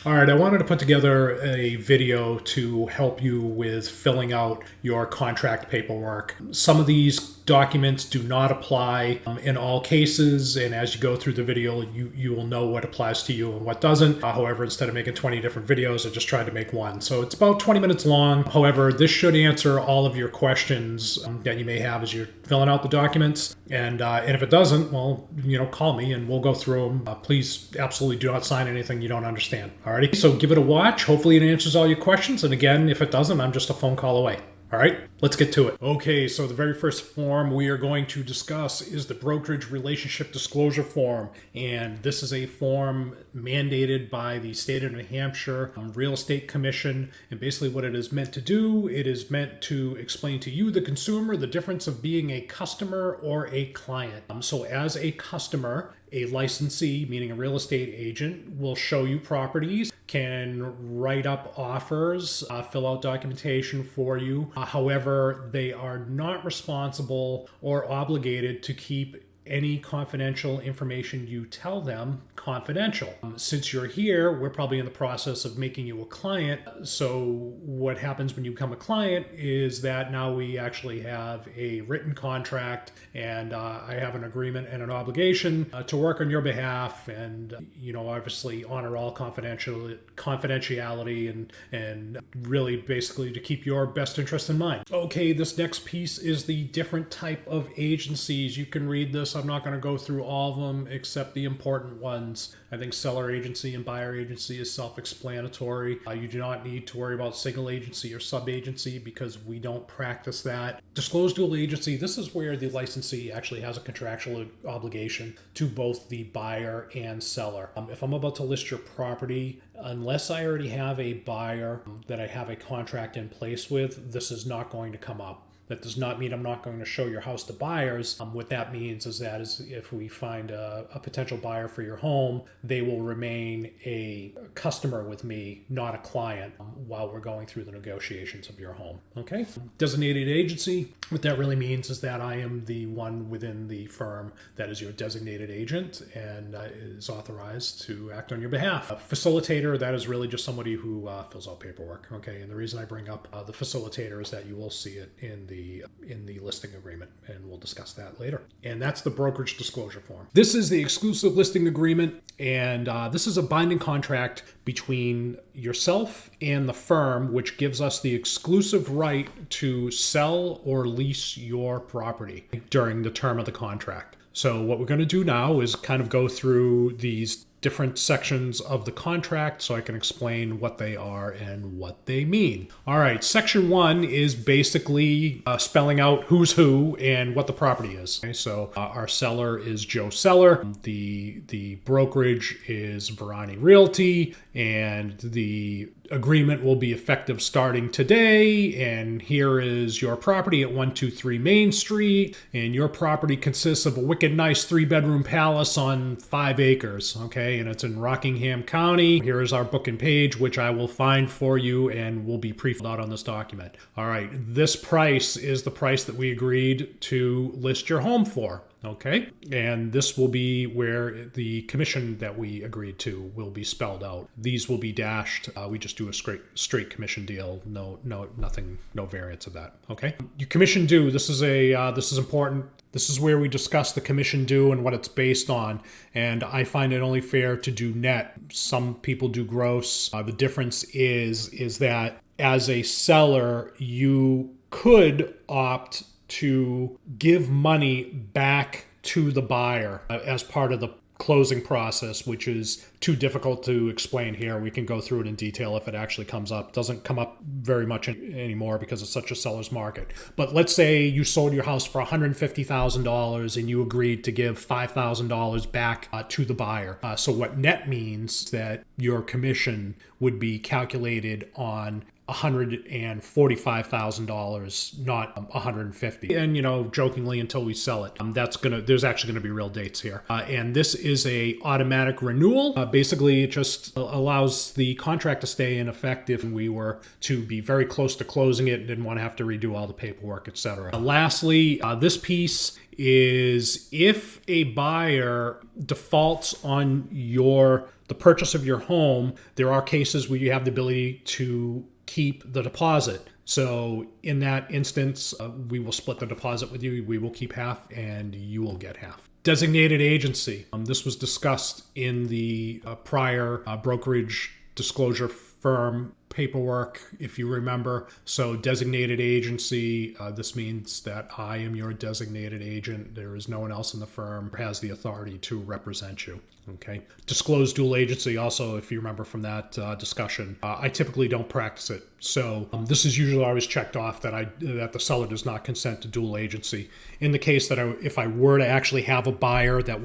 All right, I wanted to put together a video to help you with filling out your contract paperwork. Some of these documents do not apply in all cases, and as you go through the video, you will know what applies to you and what doesn't. However, instead of making 20 different videos, I just tried to make one. So it's about 20 minutes long. However, this should answer all of your questions that you may have as you're filling out the documents. And if it doesn't, well, call me and we'll go through them. Please absolutely do not sign anything you don't understand. Alrighty, so give it a watch. Hopefully it answers all your questions. And again, if it doesn't, I'm just a phone call away. All right, let's get to it. Okay, so the very first form we are going to discuss is the Brokerage Relationship Disclosure Form. And this is a form mandated by the state of New Hampshire Real Estate Commission. And basically what it is meant to do, it is meant to explain to you, the consumer, the difference of being a customer or a client. So as a customer, a licensee, meaning a real estate agent, will show you properties, can write up offers, fill out documentation for you. However, they are not responsible or obligated to keep any confidential information you tell them confidential. Since you're here, we're probably in the process of making you a client. So what happens when you become a client is that now we actually have a written contract, and I have an agreement and an obligation to work on your behalf, and obviously honor all confidentiality and really basically to keep your best interest in mind. Okay, this next piece is the different type of agencies. You can read this. I'm not going to go through all of them except the important ones. I think seller agency and buyer agency is self-explanatory. You do not need to worry about single agency or sub-agency because we don't practice that. Disclosed dual agency, this is where the licensee actually has a contractual obligation to both the buyer and seller. If I'm about to list your property, unless I already have a buyer that I have a contract in place with, this is not going to come up. That does not mean I'm not going to show your house to buyers. What that means is that if we find a potential buyer for your home, they will remain a customer with me, not a client, while we're going through the negotiations of your home. Okay? Designated agency, what that really means is that I am the one within the firm that is your designated agent and is authorized to act on your behalf. A facilitator, that is really just somebody who fills out paperwork. Okay? And the reason I bring up the facilitator is that you will see it in the listing agreement, and we'll discuss that later. And that's the brokerage disclosure form. This is the exclusive listing agreement, and this is a binding contract between yourself and the firm, which gives us the exclusive right to sell or lease your property during the term of the contract. So what we're going to do now is kind of go through these different sections of the contract so I can explain what they are and what they mean. All right, section 1 is basically spelling out who's who and what the property is. Okay, so our seller is Joe Seller, the brokerage is Verani Realty, and the agreement will be effective starting today, and here is your property at 123 Main Street, and your property consists of a wicked nice 3-bedroom palace on 5 acres, okay, and it's in Rockingham County. Here is our booking page, which I will find for you and will be pre-filled out on this document. All right, this price is the price that we agreed to list your home for. Okay, and this will be where the commission that we agreed to will be spelled out. These will be dashed. We just do a straight commission deal. Nothing, no variance of that. Okay, your commission due. This is important. This is where we discuss the commission due and what it's based on. And I find it only fair to do net. Some people do gross. The difference is that as a seller, you could opt to give money back to the buyer as part of the closing process, which is too difficult to explain here. We can go through it in detail if it actually comes up. It doesn't come up very much anymore because it's such a seller's market. But let's say you sold your house for $150,000 and you agreed to give $5,000 back to the buyer. So what net means that your commission would be calculated on $145,000, not $150,000. And jokingly, until we sell it, there's actually going to be real dates here. And this is a automatic renewal. Basically, it just allows the contract to stay in effect if we were to be very close to closing it and didn't want to have to redo all the paperwork, etc. Lastly, this piece is if a buyer defaults on the purchase of your home, there are cases where you have the ability to keep the deposit. So in that instance, we will split the deposit with you. We will keep half and you will get half. Designated agency. This was discussed in the prior brokerage disclosure firm paperwork, if you remember. So designated agency, this means that I am your designated agent. There is no one else in the firm who has the authority to represent you. Okay. Disclosed dual agency, also, if you remember from that discussion, I typically don't practice it. So this is usually always checked off that the seller does not consent to dual agency. In the case that if I were to actually have a buyer that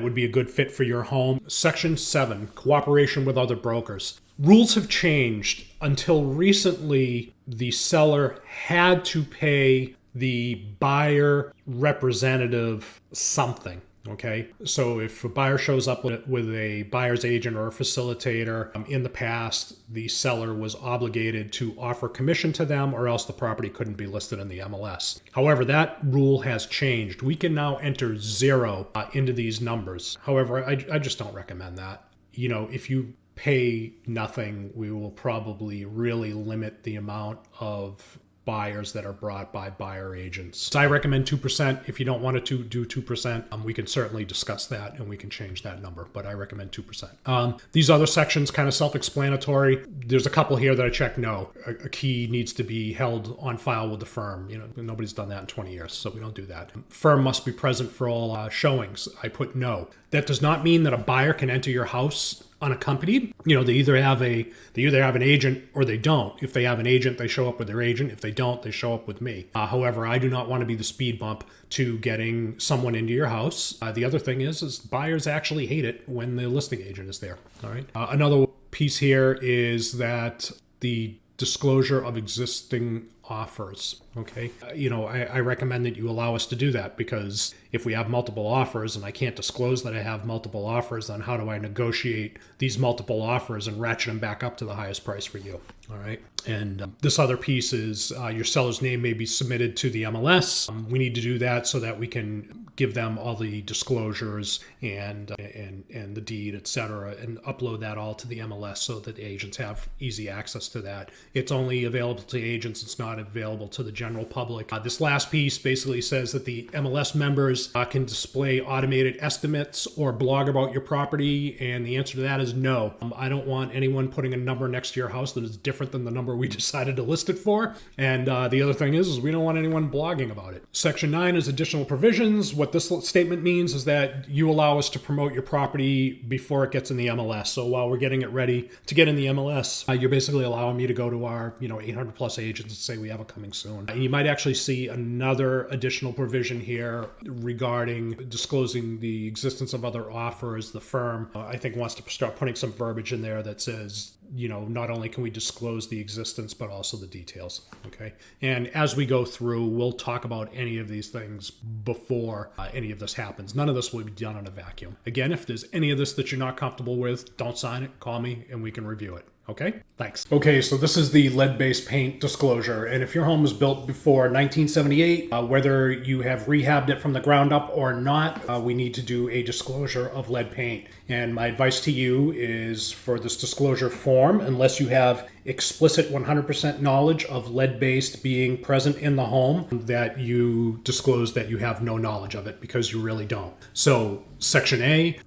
would be a good fit for your home. Section 7, cooperation with other brokers. Rules have changed. Until recently, the seller had to pay the buyer representative something. Okay, so if a buyer shows up with a buyer's agent or a facilitator, in the past, the seller was obligated to offer commission to them or else the property couldn't be listed in the MLS. However, that rule has changed. We can now enter zero into these numbers. However, I just don't recommend that. If you pay nothing, we will probably really limit the amount of buyers that are brought by buyer agents. So I recommend 2%. If you don't want to do 2%, we can certainly discuss that and we can change that number, but I recommend 2%. These other sections, kind of self-explanatory. There's a couple here that I checked no. A key needs to be held on file with the firm. Nobody's done that in 20 years, so we don't do that. Firm must be present for all showings. I put no. That does not mean that a buyer can enter your house unaccompanied. They either have an agent or they don't. If they have an agent, they show up with their agent. If they don't, they show up with me. However, I do not want to be the speed bump to getting someone into your house. The other thing is buyers actually hate it when the listing agent is there. All right. Another piece here is that the disclosure of existing offers. Okay. I recommend that you allow us to do that, because if we have multiple offers and I can't disclose that I have multiple offers, then how do I negotiate these multiple offers and ratchet them back up to the highest price for you? All right. And this other piece is your seller's name may be submitted to the MLS. We need to do that so that we can give them all the disclosures and the deed, etc., and upload that all to the MLS so that the agents have easy access to that. It's only available to agents. It's not available to the general public. This last piece basically says that the MLS members can display automated estimates or blog about your property, and the answer to that is no. I don't want anyone putting a number next to your house that is different than the number we decided to list it for. And the other thing is we don't want anyone blogging about it. Section 9 is additional provisions. What this statement means is that you allow us to promote your property before it gets in the MLS. So while we're getting it ready to get in the MLS, you're basically allowing me to go to our 800 plus agents and say we have it coming soon. And you might actually see another additional provision here regarding disclosing the existence of other offers. The firm, I think, wants to start putting some verbiage in there that says, not only can we disclose the existence, but also the details. Okay. And as we go through, we'll talk about any of these things before any of this happens. None of this will be done in a vacuum. Again, if there's any of this that you're not comfortable with, don't sign it, call me, and we can review it. Okay, thanks. Okay, so this is the lead-based paint disclosure. And if your home was built before 1978, whether you have rehabbed it from the ground up or not, we need to do a disclosure of lead paint. And my advice to you is for this disclosure form, unless you have explicit 100% knowledge of lead-based being present in the home, that you disclose that you have no knowledge of it, because you really don't. So Section A,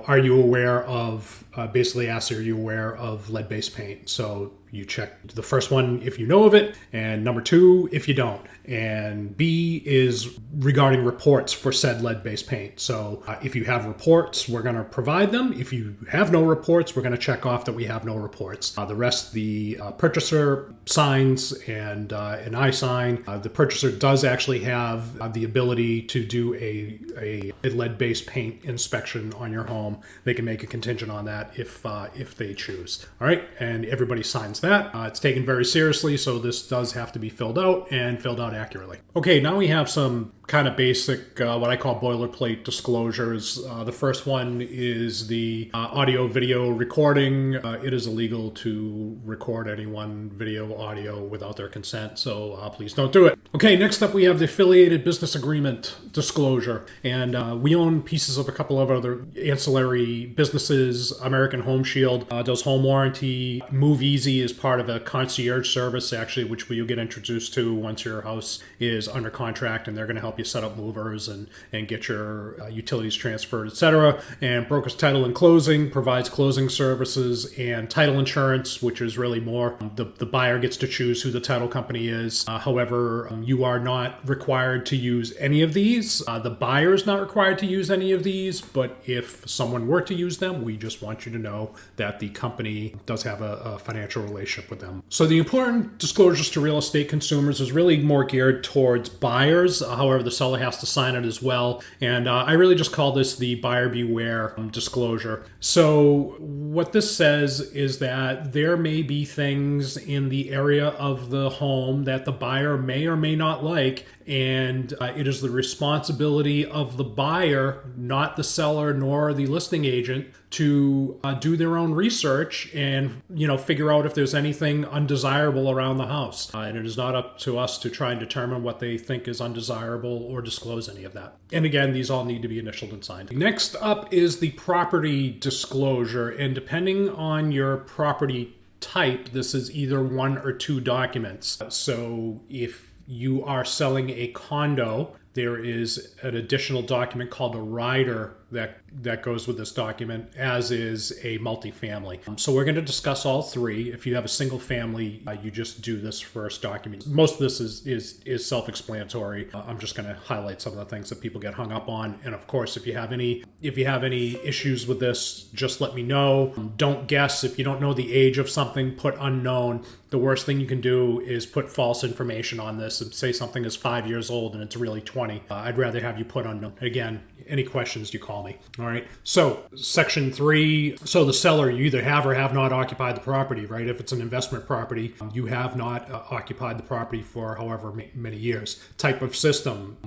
are you aware of, basically asks, are you aware of lead-based paint? So you check the first one if you know of it, and number 2 if you don't. And B is regarding reports for said lead-based paint. So if you have reports, we're going to provide them. If you have no reports, we're going to check off that we have no reports. The rest, the purchaser signs and I sign. The purchaser does actually have the ability to do a lead-based paint inspection on your home. They can make a contingent on that if they choose. All right, and everybody signs that. It's taken very seriously, so this does have to be filled out and filled out accurately. Okay, now we have some kind of basic, what I call boilerplate disclosures. The first one is the audio video recording. It is illegal to record anyone video, audio without their consent, so please don't do it. Okay, next up we have the affiliated business agreement disclosure. And we own pieces of a couple of other ancillary businesses. American Home Shield does home warranty. Move Easy is part of a concierge service, actually, which you'll get introduced to once your house is under contract, and they're going to help you set up movers and get your utilities transferred, etc. And Brokerage Title and Closing provides closing services and title insurance, which is really more the buyer gets to choose who the title company is. However, you are not required to use any of these. The buyer is not required to use any of these, but if someone were to use them, we just want you to know that the company does have a financial relationship with them. So the important disclosures to real estate consumers is really more geared towards buyers. However, the seller has to sign it as well. And I really just call this the buyer beware disclosure. So what this says is that there may be things in the area of the home that the buyer may or may not like, and it is the responsibility of the buyer, not the seller nor the listing agent, to do their own research and figure out if there's anything undesirable around the house. And it is not up to us to try and determine what they think is undesirable or disclose any of that. And again, these all need to be initialed and signed. Next up is the property disclosure, and depending on your property type, this is either one or two documents. So if you are selling a condo, there is an additional document called a rider that goes with this document, as is a multifamily. So we're going to discuss all three. If you have a single family, you just do this first document. Most of this is self-explanatory. I'm just going to highlight some of the things that people get hung up on. And of course, if you have any issues with this, just let me know. Don't guess. If you don't know the age of something, put unknown. The worst thing you can do is put false information on this and say something is 5 years old and it's really 20. I'd rather have you put unknown. Again, any questions, you call me. All right. So section 3. So the seller, you either have or have not occupied the property, right? If it's an investment property, you have not occupied the property for however many years. Type of system,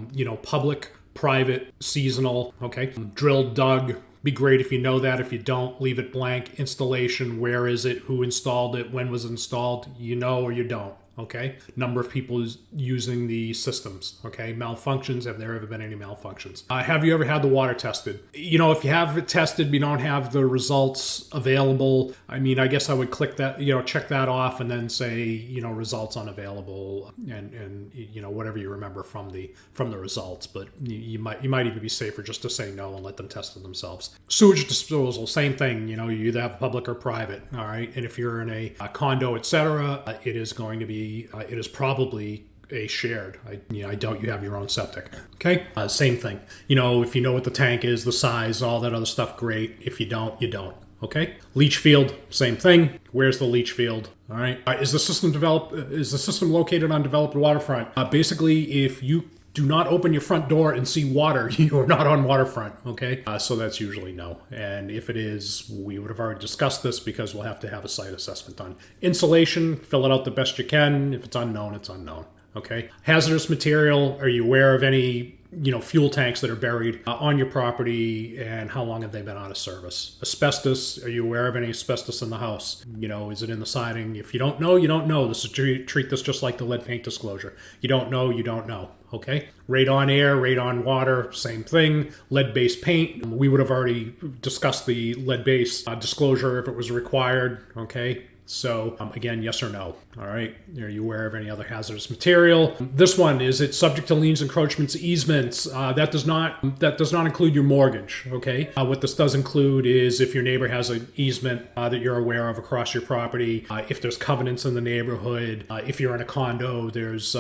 public, private, seasonal, okay? Drilled, dug. Be great if you know that. If you don't, leave it blank. Installation, where is it? Who installed it? When was it installed? You know or you don't. Okay. Number of people using the systems. Okay. Malfunctions. Have there ever been any malfunctions? Have you ever had the water tested? If you have it tested, we don't have the results available. I mean, I guess I would click that, check that off and then say, results unavailable and whatever you remember from the results. But you might even be safer just to say no and let them test it themselves. Sewage disposal, same thing. You either have public or private. All right. And if you're in a condo, etc., it is going to be it is probably a shared. I doubt you have your own septic. Okay. Same thing. If you know what the tank is, the size, all that other stuff, great. If you don't, you don't. Okay. Leach field, same thing. Where's the leach field? All right. Is the system located on developed waterfront? Basically, if you do not open your front door and see water, you are not on waterfront, okay? So that's usually no. And if it is, we would have already discussed this because we'll have to have a site assessment done. Insulation, fill it out the best you can. If it's unknown, it's unknown, okay? Hazardous material, are you aware of any fuel tanks that are buried on your property, and how long have they been out of service? Asbestos, are you aware of any asbestos in the house? Is it in the siding? If you don't know, you don't know. This is treat this just like the lead paint disclosure. You don't know, you don't know. Okay. Radon air, radon water, same thing. Lead-based paint. We would have already discussed the lead-based disclosure if it was required. Okay. So again, yes or no. All right. Are you aware of any other hazardous material? This one, is it subject to liens, encroachments, easements? That does not include your mortgage. Okay. What this does include is if your neighbor has an easement that you're aware of across your property, if there's covenants in the neighborhood, if you're in a condo, there's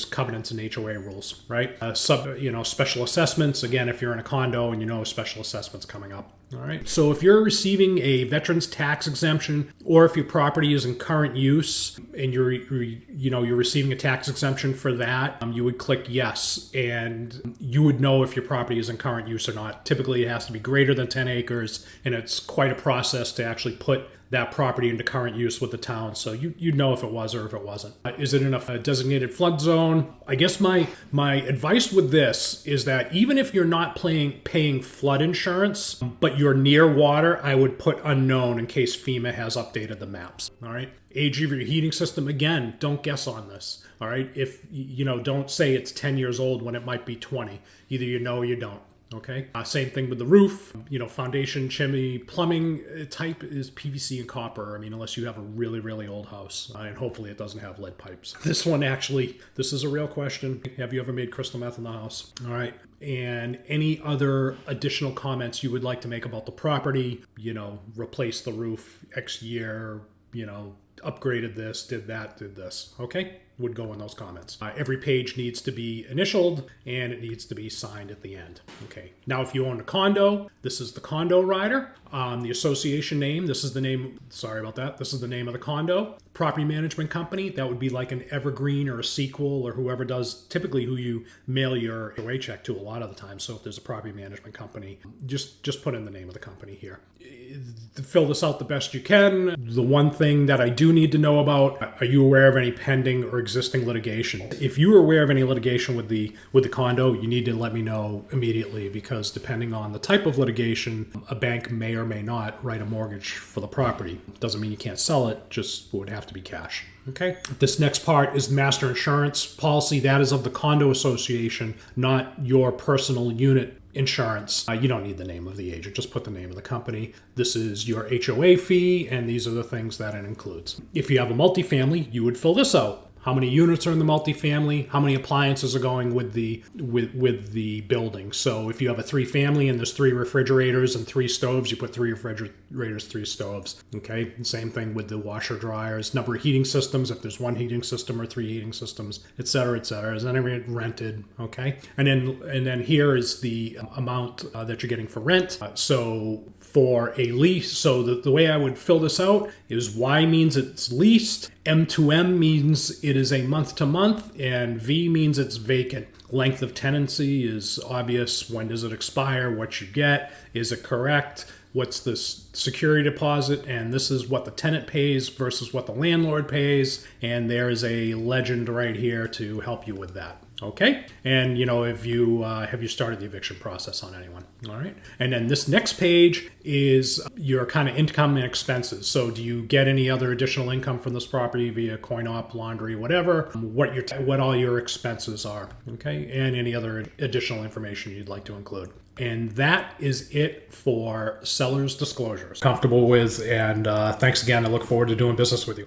covenants and HOA rules, right? Special assessments. Again, if you're in a condo and special assessments coming up. All right. So if you're receiving a veteran's tax exemption, or if your property is in current use and you're receiving a tax exemption for that, you would click yes, and you would know if your property is in current use or not. Typically, it has to be greater than 10 acres, and it's quite a process to actually put that property into current use with the town. So you'd know if it was or if it wasn't. Is it in a designated flood zone? I guess my advice with this is that even if you're not paying flood insurance, but you're near water, I would put unknown in case FEMA has updated the maps. All right. Age of your heating system, again, don't guess on this. All right. If don't say it's 10 years old when it might be 20. Either you know or you don't. Okay. Same thing with the roof. Foundation, chimney, plumbing type is PVC and copper. I mean, unless you have a really, really old house, and hopefully it doesn't have lead pipes. This is a real question. Have you ever made crystal meth in the house? All right. And any other additional comments you would like to make about the property? Replace the roof X year. Upgraded this, did that, did this. Okay. Would go in those comments. Every page needs to be initialed and it needs to be signed at the end. Okay. Now, if you own a condo, this is the Condo Rider. The association name, this is the name, sorry about that. This is the name of the condo. Property management company, that would be like an Evergreen or a Sequel or whoever does, typically who you mail your HOA check to a lot of the time. So if there's a property management company, just put in the name of the company here. Fill this out the best you can. The one thing that I do need to know about, are you aware of any pending or existing litigation? If you are aware of any litigation with the condo, you need to let me know immediately, because depending on the type of litigation, a bank may or may not write a mortgage for the property. Doesn't mean you can't sell it, just would have to be cash. Okay. This next part is master insurance policy. That is of the condo association, not your personal unit insurance. You don't need the name of the agent. Just put the name of the company. This is your HOA fee, and these are the things that it includes. If you have a multifamily, you would fill this out. How many units are in the multifamily? How many appliances are going with the building? So if you have a 3-family and there's 3 refrigerators and 3 stoves, you put 3 refrigerators, 3 stoves. Okay. Same thing with the washer dryers. Number of heating systems, if there's 1 heating system or 3 heating systems, et cetera, et cetera. Is any rented? Okay. And then here is the amount that you're getting for rent. So for a lease, so the way I would fill this out is Y means it's leased, M2M means it is a month to month, and V means it's vacant. Length of tenancy is obvious. When does it expire? What you get? Is it correct? What's the security deposit? And this is what the tenant pays versus what the landlord pays. And there is a legend right here to help you with that. Okay. And have you started the eviction process on anyone? All right. And then this next page is your kind of income and expenses. So do you get any other additional income from this property via coin op, laundry, whatever, what all your expenses are. Okay. And any other additional information you'd like to include. And that is it for seller's disclosures. Comfortable with, and thanks again. I look forward to doing business with you.